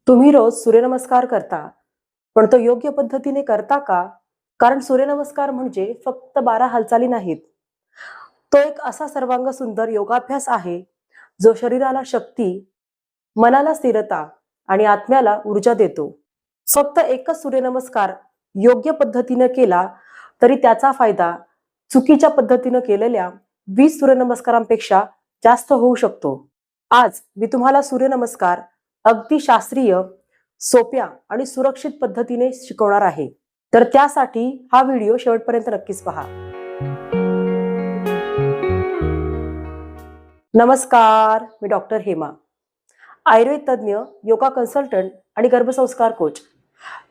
तुम्ही रोज सूर्यनमस्कार करता, पण तो योग्य पद्धतीने करता का? कारण सूर्यनमस्कार म्हणजे फक्त 12 हालचाली नाहीत. तो एक असा सर्वांग सुंदर योगाभ्यास आहे, जो शरीराला शक्ती, मनाला स्थिरता आणि आत्म्याला ऊर्जा देतो. फक्त एकच सूर्यनमस्कार योग्य पद्धतीने केला, तरी त्याचा फायदा चुकीच्या पद्धतीने केलेल्या 20 सूर्यनमस्कारांपेक्षा जास्त होऊ शकतो. आज मी तुम्हाला सूर्यनमस्कार अगदी शास्त्रीय, सोप्या आणि सुरक्षित पद्धतीने शिकवणार आहे. तर त्यासाठी हा व्हिडिओ शेवटपर्यंत नक्कीच पहा. नमस्कार, मी डॉक्टर हेमा, आयुर्वेद तज्ज्ञ, योगा कन्सल्टंट आणि गर्भसंस्कार कोच.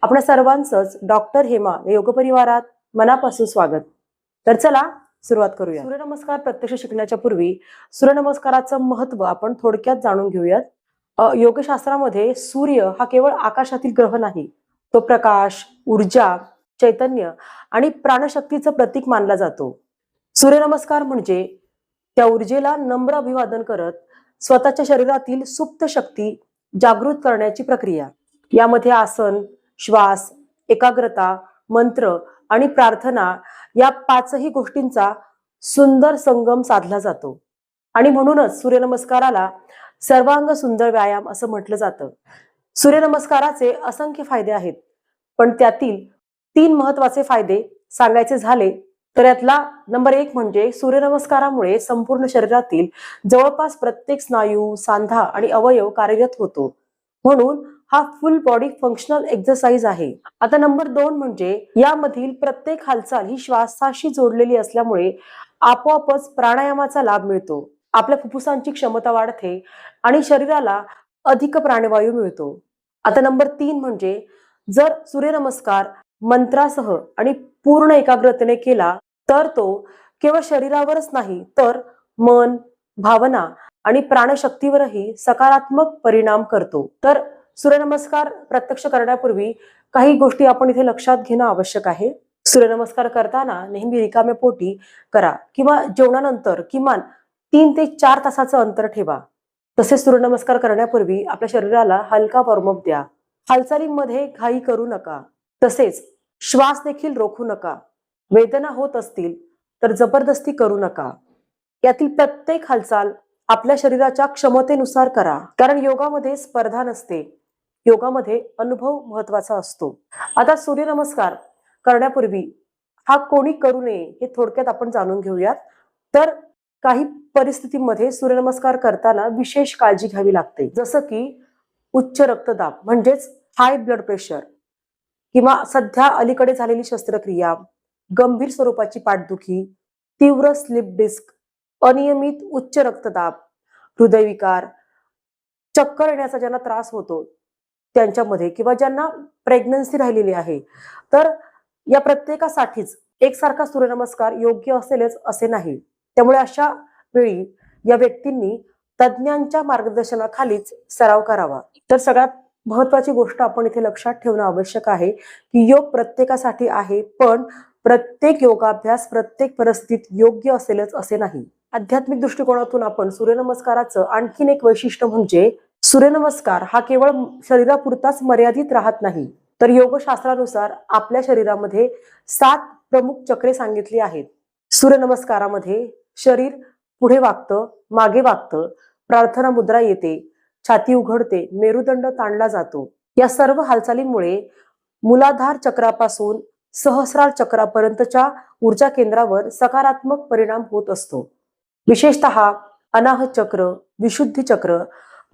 आपल्या सर्वांचंच डॉक्टर हेमा या योग परिवारात मनापासून स्वागत. तर चला सुरुवात करूया. सूर्यनमस्कार प्रत्यक्ष शिकण्याच्या पूर्वी सूर्यनमस्काराचं महत्त्व आपण थोडक्यात जाणून घेऊयात. योगशास्त्रामध्ये सूर्य हा केवळ आकाशातील ग्रह नाही, तो प्रकाश, ऊर्जा, चैतन्य आणि प्राणशक्तीचं प्रतीक मानला जातो. सूर्यनमस्कार म्हणजे त्या ऊर्जेला नम्र अभिवादन करत स्वतःच्या शरीरातील सुप्त शक्ती जागृत करण्याची प्रक्रिया. यामध्ये आसन, श्वास, एकाग्रता, मंत्र आणि प्रार्थना या पाचही गोष्टींचा सुंदर संगम साधला जातो. आणि म्हणूनच सूर्यनमस्काराला सर्वांग सुंदर व्यायाम असं म्हटलं जातं. सूर्यनमस्काराचे असंख्य फायदे आहेत, पण त्यातील 3 महत्वाचे फायदे सांगायचे झाले तर यातला नंबर 1 म्हणजे सूर्यनमस्कारामुळे संपूर्ण शरीरातील जवळपास प्रत्येक स्नायू, सांधा आणि अवयव कार्यरत होतो. म्हणून हा फुल बॉडी फंक्शनल एक्सरसाइज आहे. आता नंबर 2 म्हणजे यामधील प्रत्येक हालचाल ही श्वासाशी जोडलेली असल्यामुळे आपोआपच प्राणायामाचा लाभ मिळतो. आपल्या फुफ्फुसांची क्षमता वाढते आणि शरीराला अधिक प्राणवायू मिळतो. आता नंबर 3 म्हणजे जर सूर्यनमस्कार मंत्रासह आणि पूर्ण एकाग्रतेने केला तर तो केवळ शरीरावरच नाही तर मन, भावना आणि प्राणशक्तीवरही सकारात्मक परिणाम करतो. तर सूर्यनमस्कार प्रत्यक्ष करण्यापूर्वी काही गोष्टी आपण इथे लक्षात घेणं आवश्यक आहे. सूर्यनमस्कार करताना नेहमी रिकाम्या पोटी करा किंवा जेवणानंतर किमान 3 ते 4 तासाचं अंतर ठेवा. तसेच सूर्यनमस्कार करण्यापूर्वी आपल्या शरीराला हलका वॉर्मअप द्या. हालचालींमध्ये घाई करू नका. तसेच श्वास देखील रोखू नका. वेदना होत असतील तर जबरदस्ती करू नका. यातील प्रत्येक हालचाल आपल्या शरीराच्या क्षमतेनुसार करा. कारण योगामध्ये स्पर्धा नसते, योगामध्ये अनुभव महत्वाचा असतो. आता सूर्यनमस्कार करण्यापूर्वी हा कोणी करू नये हे थोडक्यात आपण जाणून घेऊयात. तर काही परिस्थितीमध्ये सूर्यनमस्कार करताना विशेष काळजी घ्यावी लागते, जसं की उच्च रक्तदाब म्हणजेच हाय ब्लड प्रेशर, किंवा सध्या अलीकडे झालेली शस्त्रक्रिया, गंभीर स्वरूपाची पाठदुखी, तीव्र स्लिप डिस्क, अनियमित उच्च रक्तदाब, हृदयविकार, चक्कर येण्याचा ज्यांना त्रास होतो त्यांच्यामध्ये, किंवा ज्यांना प्रेग्नन्सी राहिलेली आहे, तर या प्रत्येकासाठीच एकसारखा सूर्यनमस्कार योग्य असेलच असे नाही. त्यामुळे अशा वेळी या व्यक्तींनी तज्ज्ञांच्या मार्गदर्शनाखालीच सराव करावा. तर सगळ्यात महत्वाची गोष्ट आपण इथे लक्षात ठेवणं आवश्यक आहे की योग प्रत्येकासाठी आहे, पण प्रत्येक योगाभ्यास प्रत्येक परिस्थितीत योग्य असेलच असे नाही. आध्यात्मिक दृष्टिकोनातून आपण सूर्यनमस्काराचं आणखीन एक वैशिष्ट्य म्हणजे सूर्यनमस्कार हा केवळ शरीरापुरताच मर्यादित राहत नाही, तर योगशास्त्रानुसार आपल्या शरीरामध्ये 7 प्रमुख चक्रे सांगितली आहेत. सूर्यनमस्कारामध्ये शरीर पुढे वाकतं, मागे वाकतं, प्रार्थना मुद्रा येते, छाती उघडते, मेरुदंड ताणला जातो. या सर्व हालचालींमुळे मूलाधार चक्रापासून सहस्रार चक्रापर्यंतच्या ऊर्जा केंद्रावर सकारात्मक परिणाम होत असतो. विशेषतः अनाहत चक्र, विशुद्धी चक्र,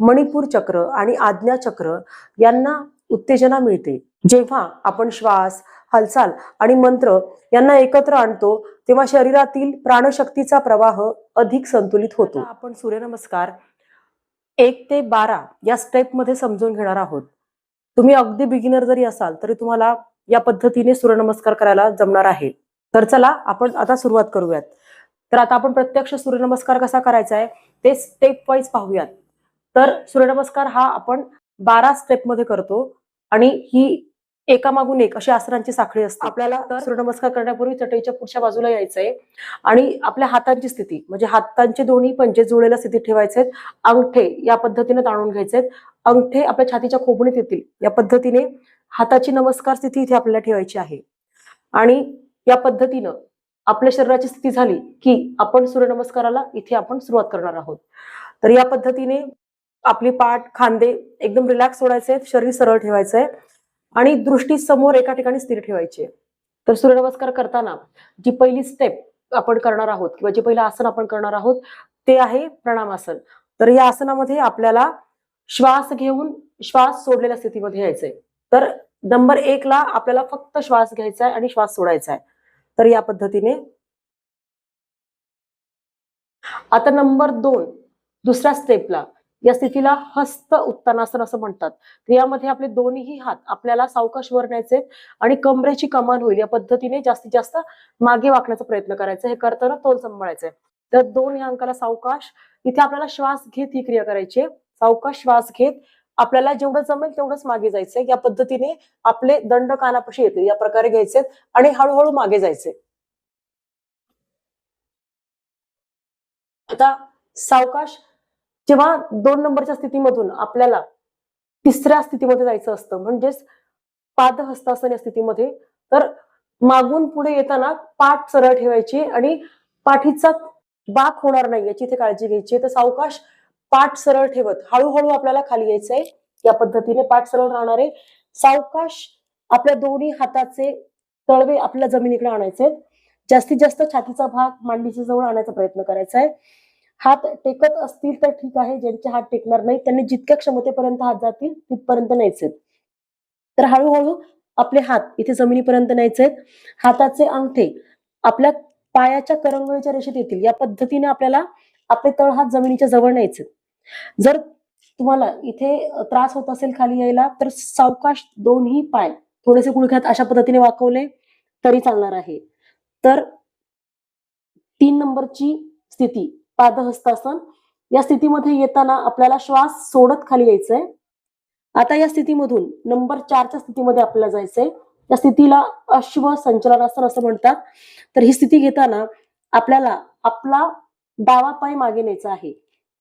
मणिपूर चक्र आणि आज्ञा चक्र यांना उत्तेजना मिळते. जेव्हा आपण श्वास, हालचाल आणि मंत्र यांना एकत्र आणतो तेव्हा शरीरातील प्राणशक्तीचा प्रवाह अधिक संतुलित होतो. आपण सूर्यनमस्कार 1 ते 12 या स्टेप मध्ये समजून घेणार आहोत. तुम्ही अगदी बिगिनर जरी असाल तरी तुम्हाला या पद्धतीने सूर्यनमस्कार करायला जमणार आहे. तर चला आपण आता सुरुवात करूयात. तर आता आपण प्रत्यक्ष सूर्यनमस्कार कसा करायचा आहे ते स्टेप वाईज पाहूयात. तर सूर्यनमस्कार हा आपण 12 स्टेप मध्ये करतो आणि ही एकामागून एक अशी आसनांची साखळी असते. आपल्याला सूर्यनमस्कार करण्यापूर्वी चटईच्या पुढच्या बाजूला यायचंय आणि आपल्या हातांची स्थिती म्हणजे हातांचे दोन्ही पंजे जुळलेल्या स्थितीत ठेवायचे, अंगठे या पद्धतीने ताणून घ्यायचे, अंगठे आपल्या छातीच्या खोबणीत येतील या पद्धतीने हाताची नमस्कार स्थिती इथे आपल्याला ठेवायची आहे. आणि या पद्धतीनं आपल्या शरीराची स्थिती झाली की आपण सूर्यनमस्काराला इथे आपण सुरुवात करणार आहोत. तर या पद्धतीने आपली पाठ खांदे एकदम रिलॅक्स सोडायचे, शरीर सरळ ठेवायचंय आणि दृष्टी समोर एका ठिकाणी स्थिर ठेवायची. तर सूर्यनमस्कार करताना जी पहिली स्टेप आपण करणार आहोत किंवा जे पहिलं आसन आपण करणार आहोत ते आहे प्रणामासन. तर या आसनामध्ये आपल्याला श्वास घेऊन श्वास सोडलेल्या स्थितीमध्ये यायचंय. तर नंबर 1 ला आपल्याला फक्त श्वास घ्यायचा आहे आणि श्वास सोडायचा आहे. तर या पद्धतीने आता नंबर 2 दुसऱ्या स्टेपला या स्थितीला हस्त उत्तानासन असं म्हणतात. तर यामध्ये आपले दोन्ही हात आपल्याला सावकाश वर न्यायचे आणि कमरेची कमान होईल या पद्धतीने जास्तीत जास्त मागे वाकण्याचा प्रयत्न करायचा. हे करताना तोल सांभाळायचंय. तर 2 या अंकाला सावकाश इथे आपल्याला श्वास घेत ही क्रिया करायची आहे. सावकाश श्वास घेत आपल्याला जेवढं जमेल तेवढंच मागे जायचंय. या पद्धतीने आपले दंड कानापाशी येतील या प्रकारे घ्यायचे आणि हळूहळू मागे जायचे. आता सावकाश जेव्हा 2 नंबरच्या स्थितीमधून आपल्याला तिसऱ्या स्थितीमध्ये जायचं असतं म्हणजेच पादहस्तासन या स्थितीमध्ये, तर मागून पुढे येताना पाठ सरळ ठेवायची आणि पाठीचा बाक होणार नाही याची इथे काळजी घ्यायची. तर सावकाश पाठ सरळ ठेवत हळूहळू आपल्याला खाली यायचंय. या पद्धतीने पाठ सरळ राहणार आहे. सावकाश आपल्या दोन्ही हाताचे तळवे आपल्या जमिनीकडे आणायचे. जास्तीत जास्त छातीचा भाग मांडीच्या जवळ आणायचा प्रयत्न करायचा आहे. हात टेकत असतील तर ठीक आहे, ज्यांचे हात टेकणार नाही त्यांनी जितक्या क्षमतेपर्यंत हात जातील तिथपर्यंत न्यायचे. तर हळूहळू आपले हात इथे जमिनीपर्यंत न्यायचे. हाताचे अंगठे आपल्या पायाच्या करंगळीच्या रेषेत येतील या पद्धतीने आपल्याला आपले तळहात जमिनीच्या जवळ न्यायचे. जर तुम्हाला इथे त्रास होत असेल खाली यायला तर सावकाश दोन्ही पाय थोडेसे गुडघ्यात अशा पद्धतीने वाकवले तरी चालणार आहे. तर 3 नंबरची स्थिती पादहस्तासन या स्थितीमध्ये येताना आपल्याला श्वास सोडत खाली यायचंय. आता या स्थितीमधून नंबर 4च्या स्थितीमध्ये आपल्याला जायचंय. या स्थितीला अश्व संचलनासन असं म्हणतात. तर ही स्थिती घेताना आपल्याला आपला डावा पाय मागे न्यायचा आहे.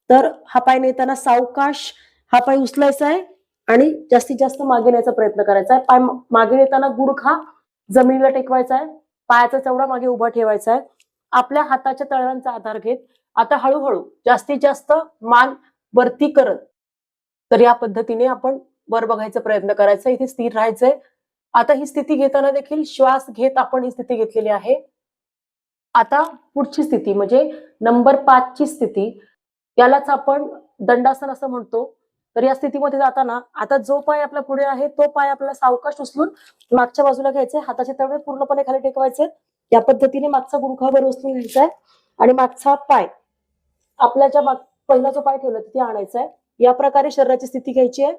तर हा पाय नेताना सावकाश हा पाय उचलायचा आहे आणि जास्तीत जास्त मागे न्यायचा प्रयत्न करायचा आहे. पाय मागे नेताना गुडघा जमिनीला टेकवायचा आहे. पायाचा चवडा मागे उभा ठेवायचा आहे. आपल्या हाताच्या तळव्यांचा आधार घेत आता हळूहळू जास्तीत जास्त मान वरती करत तर या पद्धतीने आपण वर बघायचा प्रयत्न करायचा. इथे स्थिर राहायचंय. आता ही स्थिती घेताना देखील श्वास घेत आपण ही स्थिती घेतलेली आहे. आता पुढची स्थिती म्हणजे नंबर 5 ची स्थिती, यालाच आपण दंडासन असं म्हणतो. तर या स्थितीमध्ये जाताना आता जो पाय आपला पुढे आहे तो पाय आपल्याला सावकाश उचलून मागच्या बाजूला घ्यायचे, हाताचे तळवे पूर्णपणे खाली टेकवायचे. या पद्धतीने मागचा गुडघा वर उचलून घ्यायचा आहे आणि मागचा पाय आपल्या ज्या पहिला जो पाय ठेवला तिथे आणायचा आहे. या प्रकारे शरीराची स्थिती घ्यायची आहे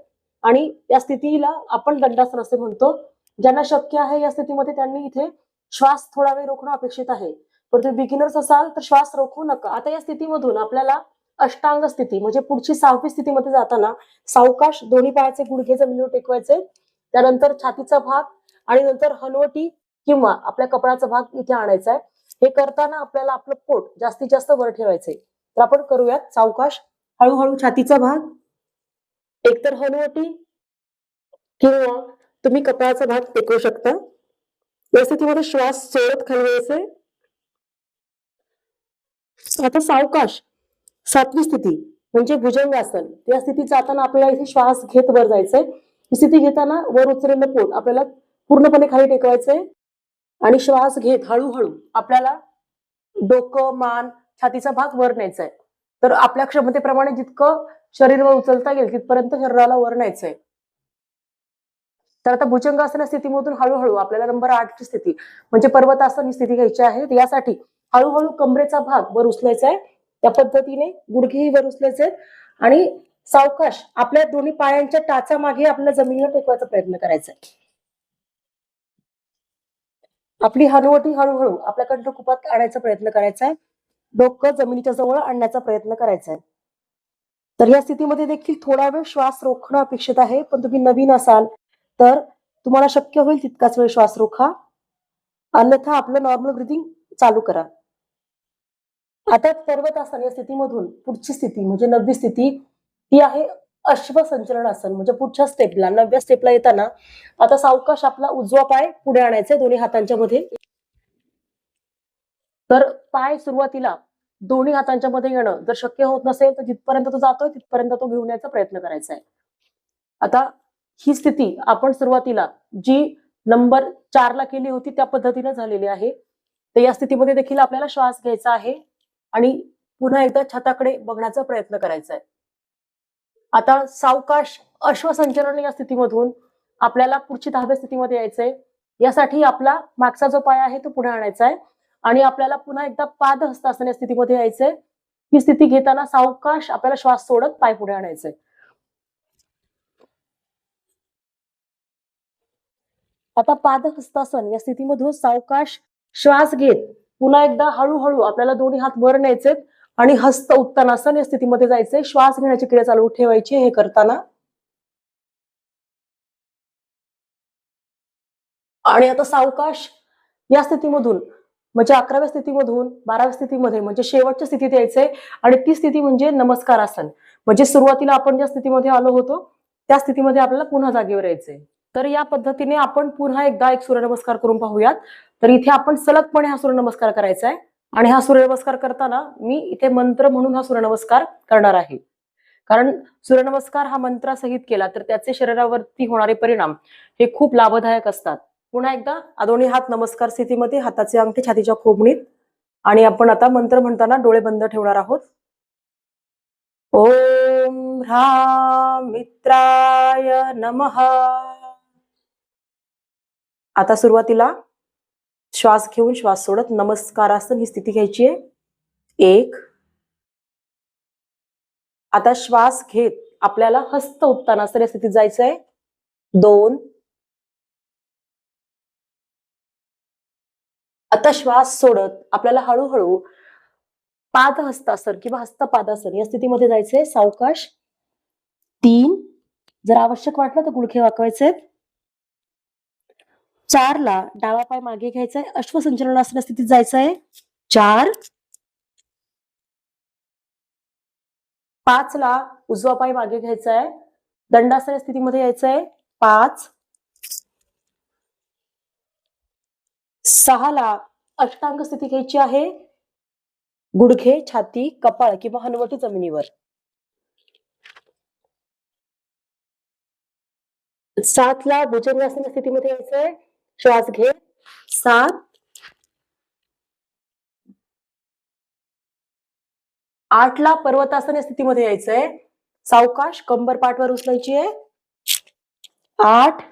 आणि या स्थितीला आपण दंडासन असे म्हणतो. ज्यांना शक्य आहे या स्थितीमध्ये त्यांनी इथे श्वास थोडा वेळ रोखणं अपेक्षित आहे. परंतु बिगिनर्स असाल तर श्वास रोखू नका. आता या स्थितीमधून आपल्याला अष्टांग स्थिती म्हणजे पुढची 6वी स्थितीमध्ये जाताना सावकाश दोन्ही पायाचे गुडघे जमिनीवर टेकवायचे. त्यानंतर छातीचा भाग आणि नंतर हनवटी किंवा आपल्या कपाळाचा भाग इथे आणायचा आहे. हे करताना आपल्याला आपलं पोट जास्तीत जास्त वर ठेवायचंय. तर आपण करूयात सावकाश. हळूहळू छातीचा भाग एकतर हनवटी किंवा तुम्ही कपाळाचा भाग टेकवू शकता. या स्थितीमध्ये श्वास सोडत खाली यायचे. आता सावकाश 7वी स्थिती म्हणजे भुजंगासन. या स्थितीत जाताना आपल्याला इथे श्वास घेत वर जायचंय. ही स्थिती घेताना वर उचललेलं पोट आपल्याला पूर्णपणे खाली टेकवायचंय आणि श्वास घेत हळूहळू आपल्याला डोकं, मान, छातीचा भाग वर न्यायचा आहे. तर आपल्या क्षमतेप्रमाणे जितकं शरीर वर उचलता येईल तिथपर्यंत शरीराला वर न्यायचंय. तर आता भुजंगासन स्थितीमधून हळूहळू आपल्याला नंबर 8 ची स्थिती म्हणजे पर्वतासन ही स्थिती घ्यायची आहे. यासाठी हळूहळू कमरेचा भाग वर उचलायचा आहे. त्या पद्धतीने गुडघेही वर उचलायचे आणि सावकाश आपल्या दोन्ही पायांच्या टाचा मागे आपल्याला जमिनीवर टेकवायचा प्रयत्न करायचा आहे. आपली हनुवटी हळूहळू आपल्या कंठकुपात आणायचा प्रयत्न करायचा आहे. डोकं जमिनीच्या जवळ आणण्याचा प्रयत्न करायचा आहे. तर या स्थितीमध्ये देखील थोडा वेळ श्वास रोखणं अपेक्षित आहे. पण तुम्ही नवीन असाल तर तुम्हाला शक्य होईल तितकाच वेळ श्वास रोखा, अन्यथा आपलं नॉर्मल ब्रिथिंग चालू करा. आता पर्वतासन या स्थितीमधून पुढची स्थिती म्हणजे 9वी स्थिती ती आहे अश्वसंचलनासन. म्हणजे पुढच्या स्टेपला 9व्या स्टेपला येताना आता सावकाश आपला उजवा पाय पुढे आणायचा दोन्ही हातांच्या मध्ये. तर पाय सुरुवातीला दोन्ही हातांच्या मध्ये येणं जर शक्य होत नसेल तर जिथपर्यंत तो जातोय तिथपर्यंत तो घेऊन यायचा प्रयत्न करायचा आहे. आता ही स्थिती आपण सुरुवातीला जी नंबर 4 ला केली होती त्या पद्धतीने झालेली आहे. तर या स्थितीमध्ये देखील आपल्याला श्वास घ्यायचा आहे आणि पुन्हा एकदा छाताकडे बघण्याचा प्रयत्न करायचा आहे. आता सावकाश अश्वसंचलन या स्थितीमधून आपल्याला पुढची 10व्या स्थितीमध्ये यायचंय. यासाठी आपला मागचा जो पाय आहे तो पुढे आणायचा आहे आणि आपल्याला पुन्हा एकदा पादहस्तासन या स्थितीमध्ये यायचंय. ही स्थिती घेताना सावकाश आपल्याला श्वास सोडत पाय पुढे आणायचंय. आता पादहस्तासन या स्थितीमधून सावकाश श्वास घेत पुन्हा एकदा हळूहळू आपल्याला दोन्ही हात वर न्यायचे आणि हस्त उत्तानासन या स्थितीमध्ये जायचंय. श्वास घेण्याची क्रिया चालू ठेवायची हे करताना. आणि आता सावकाश या स्थितीमधून म्हणजे 11व्या स्थितीमधून 12व्या स्थितीमध्ये म्हणजे शेवटच्या स्थितीत यायचंय आणि ती स्थिती म्हणजे नमस्कारासन. म्हणजे सुरुवातीला आपण ज्या स्थितीमध्ये आलो होतो त्या स्थितीमध्ये आपल्याला पुन्हा जागेवर यायचंय. तर या पद्धतीने आपण पुन्हा एकदा एक सूर्यनमस्कार करून पाहूयात. तर इथे आपण सलगपणे हा सूर्यनमस्कार करायचा आहे आणि हा सूर्यनमस्कार करताना मी इथे मंत्र म्हणून हा सूर्यनमस्कार करणार आहे. कारण सूर्यनमस्कार हा मंत्रासहित केला तर त्याचे शरीरावरती होणारे परिणाम हे खूप लाभदायक असतात. पुन्हा एकदा दोन्ही हात नमस्कार स्थितीमध्ये, हाताचे अंगठे छातीच्या खोबणीत आणि आपण आता मंत्र म्हणताना डोळे बंद ठेवणार आहोत. ओम ह्रां मित्राय नमः. आता सुरुवातीला श्वास घेऊन श्वास सोडत नमस्कारासन ही स्थिती घ्यायची आहे. 1. आता श्वास घेत आपल्याला हस्त उत्तानासन या स्थितीत जायचं आहे. 2. आता श्वास सोडत आपल्याला हळूहळू पादहस्तासन किंवा हस्तपादासन या स्थितीमध्ये जायचंय सावकाश. 3. जर आवश्यक वाटलं तर गुडघे वाकवायचे. 4 ला डावा पाय मागे घ्यायचा आहे, अश्वसंचलनासन स्थितीत जायचं आहे. 4. 5 ला उजवा पाय मागे घ्यायचा आहे, दंडासन स्थितीमध्ये यायचं आहे. 5. 6 ला अष्टांग स्थिती घ्यायची आहे, गुडघे छाती कपाळ किंवा हनवटी जमिनीवर. 7 ला भुजंगासन स्थितीमध्ये यायचंय, श्वास घे. 7. 8 ला पर्वतासन स्थितीमध्ये यायचंय, सावकाश कंबर पाठवर उचलायची आहे. 8.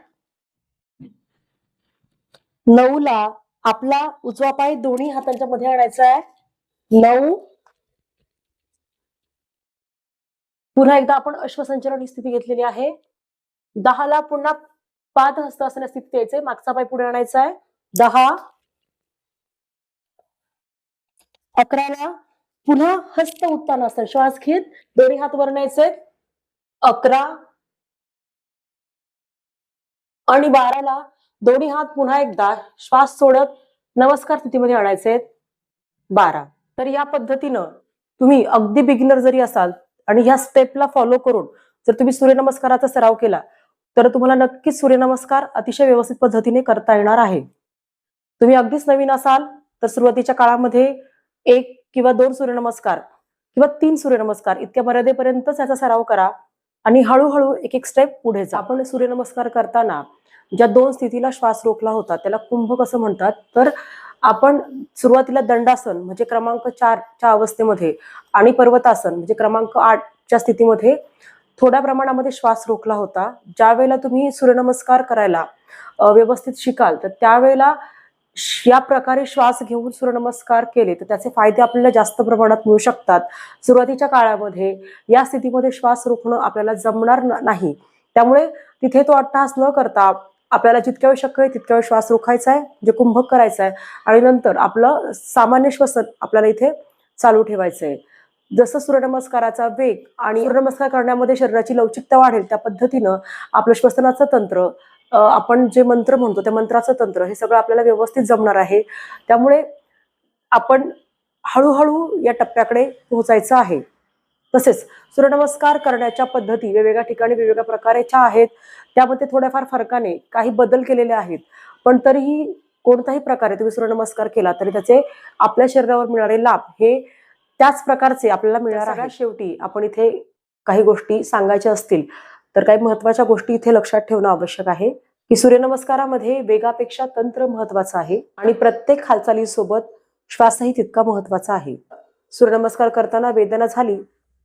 9 ला आपला उजवा पाय दोन्ही हातांच्या मध्ये आणायचा आहे. 9. पुन्हा एकदा आपण अश्वसंचलन ही स्थिती घेतलेली आहे. 10 ला पुन्हा पादहस्तासन स्थितीत यायचंय, मागचा पाय पुढे आणायचा आहे. 10. 11 ला पुन्हा हस्त उत्तानासन श्वास घेत दोन्ही हात वर न्यायचे. 11. आणि 12 ला दोन्ही हात पुन्हा एकदा श्वास सोडत नमस्कार स्थितीमध्ये आणायचे. 12. तर या पद्धतीनं तुम्ही अगदी बिगिनर जरी असाल आणि ह्या स्टेपला फॉलो करून जर तुम्ही सूर्यनमस्काराचा सराव केला तर तुम्हाला नक्कीच सूर्यनमस्कार अतिशय व्यवस्थित पद्धतीने करता येणार आहे. तुम्ही अगदीच नवीन असाल तर सुरुवातीच्या काळामध्ये 1 किंवा 2 सूर्यनमस्कार किंवा 3 सूर्यनमस्कार इतक्या मर्यादेपर्यंतच याचा सराव करा आणि हळूहळू एक एक स्टेप पुढे जा. आपण सूर्यनमस्कार करताना ज्या 2 स्थितीला श्वास रोखला होता त्याला कुंभ कसं म्हणतात, तर आपण सुरुवातीला दंडासन म्हणजे क्रमांक 4 च्या अवस्थेमध्ये आणि पर्वतासन म्हणजे क्रमांक 8 च्या स्थितीमध्ये थोड्या प्रमाणामध्ये श्वास रोखला होता. ज्या वेळेला तुम्ही सूर्यनमस्कार करायला व्यवस्थित शिकाल तर त्यावेळेला या प्रकारे श्वास घेऊन सूर्यनमस्कार केले तर त्याचे फायदे आपल्याला जास्त प्रमाणात मिळू शकतात. सुरुवातीच्या काळामध्ये या स्थितीमध्ये श्वास रोखणं आपल्याला जमणार नाही, त्यामुळे तिथे तो अट्टहास न करता आपल्याला जितक्या वेळ शक्य आहे तितक्या वेळ श्वास रोखायचा आहे, म्हणजे कुंभक करायचा आहे आणि नंतर आपलं सामान्य श्वसन आपल्याला इथे चालू ठेवायचं आहे. जसं सूर्यनमस्काराचा वेग आणि सूर्यनमस्कार करण्यामध्ये शरीराची लवचिकता वाढेल त्या पद्धतीनं आपलं श्वसनाचं तंत्र आपण जे मंत्र म्हणतो त्या मंत्राचं तंत्र हे सगळं आपल्याला व्यवस्थित जमणार आहे. त्यामुळे आपण हळूहळू या टप्प्याकडे पोहोचायचं आहे. तसेच सूर्यनमस्कार करण्याच्या पद्धती वेगवेगळ्या ठिकाणी वेगवेगळ्या प्रकारच्या आहेत. त्यामध्ये थोड्याफार फरकाने काही बदल केलेले आहेत. पण तरीही कोणत्याही प्रकारे तुम्ही सूर्यनमस्कार केला तरी त्याचे आपल्या शरीरावर मिळणारे लाभ हे त्याच प्रकारचे आपल्याला मिळणार आहे. शेवटी आपण इथे काही गोष्टी सांगायच्या असतील तर काही महत्त्वाच्या गोष्टी इथे लक्षात ठेवणं आवश्यक आहे की सूर्यनमस्कारामध्ये वेगापेक्षा तंत्र महत्त्वाचं आहे आणि प्रत्येक हालचालीसोबत श्वासही तितका महत्त्वाचा आहे. सूर्यनमस्कार करताना वेदना झाली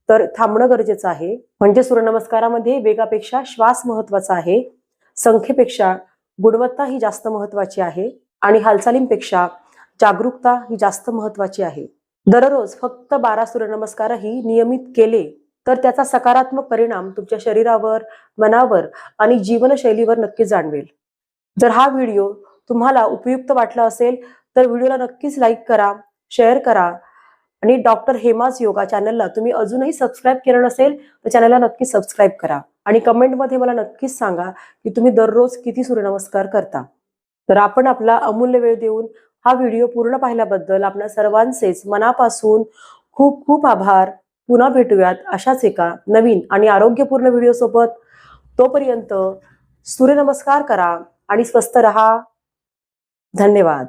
तर थांबणं गरजेचं आहे. म्हणजे सूर्यनमस्कारामध्ये वेगापेक्षा श्वास महत्त्वाचा आहे, संख्येपेक्षा गुणवत्ता ही जास्त महत्त्वाची आहे आणि हालचालींपेक्षा जागरूकता ही जास्त महत्त्वाची आहे. दररोज फक्त 12 सूर्यनमस्कारही नियमित केले तर त्याचा सकारात्मक परिणाम तुमच्या शरीरावर, मनावर आणि जीवनशैलीवर नक्की जाणवेल. जर हा व्हिडिओ तुम्हाला उपयुक्त वाटला असेल तर व्हिडिओला नक्कीच लाईक करा, शेअर करा आणि डॉक्टर हेमाज योगा चॅनलला तुम्ही अजूनही सबस्क्राईब केलं नसेल तर चॅनलला नक्की सबस्क्राईब करा आणि कमेंटमध्ये मला नक्कीच सांगा की तुम्ही दररोज किती सूर्यनमस्कार करता. तर आपण आपला अमूल्य वेळ देऊन हा व्हिडिओ पूर्ण पाहिल्याबद्दल आपल्या सर्वांचेच मनापासून खूप खूप आभार. पुन्हा भेटूयात अशाच एका नवीन आणि आरोग्यपूर्ण व्हिडिओ सोबत. तोपर्यंत सूर्यनमस्कार करा आणि स्वस्थ रहा. धन्यवाद.